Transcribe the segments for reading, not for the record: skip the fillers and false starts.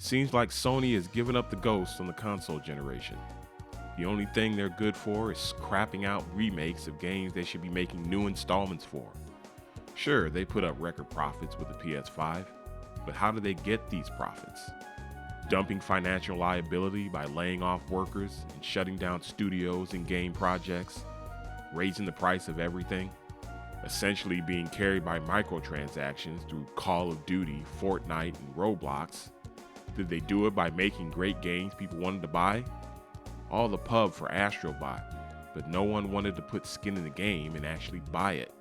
Seems like Sony has given up the ghost on the console generation. The only thing they're good for is scrapping out remakes of games they should be making new installments for. Sure, they put up record profits with the PS5, but how do they get these profits? Dumping financial liability by laying off workers and shutting down studios and game projects, raising the price of everything, essentially being carried by microtransactions through Call of Duty, Fortnite, and Roblox. Did they do it by making great games people wanted to buy? All the pub for Astrobot, but no one wanted to put skin in the game and actually buy it.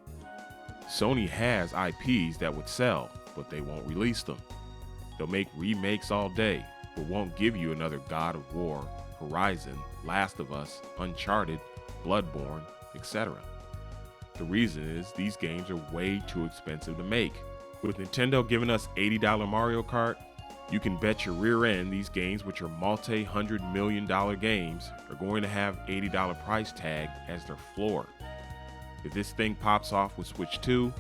Sony has IPs that would sell, but they won't release them. They'll make remakes all day, but won't give you another God of War, Horizon, Last of Us, Uncharted, Bloodborne, etc. The reason is these games are way too expensive to make. With Nintendo giving us $80 Mario Kart, you can bet your rear end these games, which are multi-$100 million games, are going to have $80 price tag as their floor. If this thing pops off with Switch 2,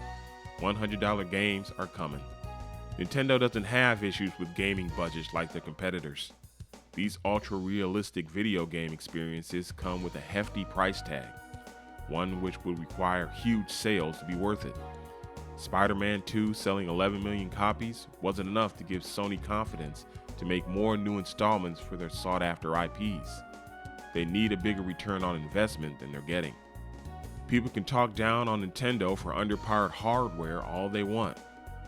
$100 games are coming. Nintendo doesn't have issues with gaming budgets like their competitors. These ultra-realistic video game experiences come with a hefty price tag, one which would require huge sales to be worth it. Spider-Man 2 selling 11 million copies wasn't enough to give Sony confidence to make more new installments for their sought-after IPs. They need a bigger return on investment than they're getting. People can talk down on Nintendo for underpowered hardware all they want,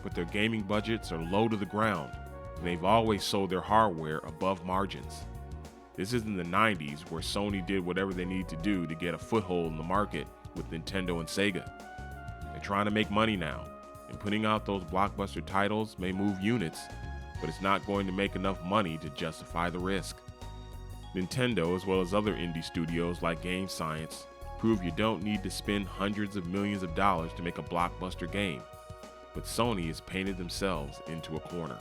but their gaming budgets are low to the ground, and they've always sold their hardware above margins. This isn't the 90s where Sony did whatever they need to do to get a foothold in the market with Nintendo and Sega. They're trying to make money now, and putting out those blockbuster titles may move units, but it's not going to make enough money to justify the risk. Nintendo, as well as other indie studios like Game Science, prove you don't need to spend hundreds of millions of dollars to make a blockbuster game, but Sony has painted themselves into a corner.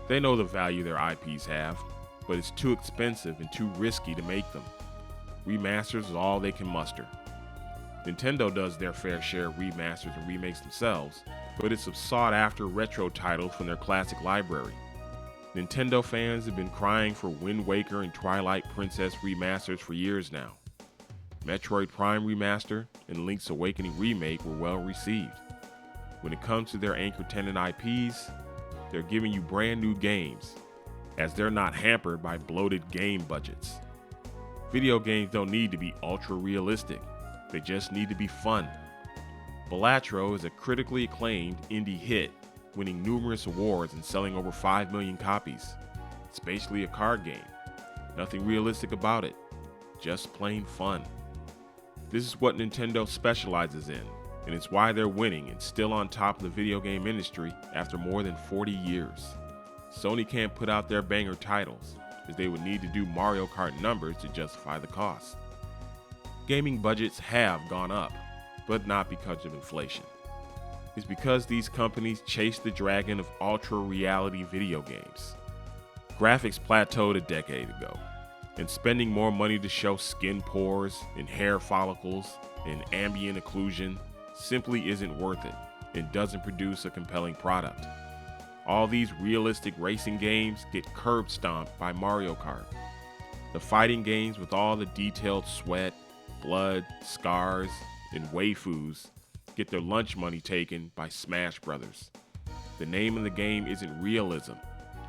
They know the value their IPs have, but it's too expensive and too risky to make them. Remasters is all they can muster. Nintendo does their fair share of remasters and remakes themselves, but it's of sought-after retro titles from their classic library. Nintendo fans have been crying for Wind Waker and Twilight Princess remasters for years now. Metroid Prime Remaster and Link's Awakening Remake were well received. When it comes to their anchor tenant IPs, they're giving you brand new games, as they're not hampered by bloated game budgets. Video games don't need to be ultra realistic, they just need to be fun. Balatro is a critically acclaimed indie hit, winning numerous awards and selling over 5 million copies. It's basically a card game. Nothing realistic about it, just plain fun. This is what Nintendo specializes in, and it's why they're winning and still on top of the video game industry after more than 40 years. Sony can't put out their banger titles, as they would need to do Mario Kart numbers to justify the cost. Gaming budgets have gone up, but not because of inflation. It's because these companies chase the dragon of ultra-reality video games. Graphics plateaued a decade ago, and spending more money to show skin pores and hair follicles and ambient occlusion simply isn't worth it and doesn't produce a compelling product. All these realistic racing games get curb stomped by Mario Kart. The fighting games with all the detailed sweat, blood, scars, and waifus get their lunch money taken by Smash Brothers. The name of the game isn't realism,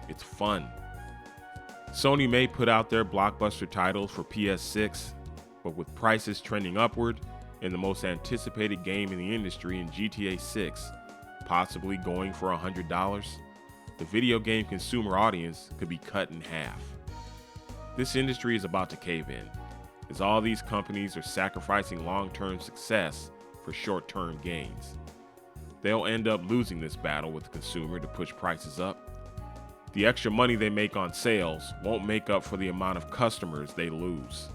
it's fun. Sony may put out their blockbuster titles for PS6, but with prices trending upward and the most anticipated game in the industry in GTA 6 possibly going for $100, the video game consumer audience could be cut in half. This industry is about to cave in, as all these companies are sacrificing long-term success for short-term gains. They'll end up losing this battle with the consumer to push prices up. The extra money they make on sales won't make up for the amount of customers they lose.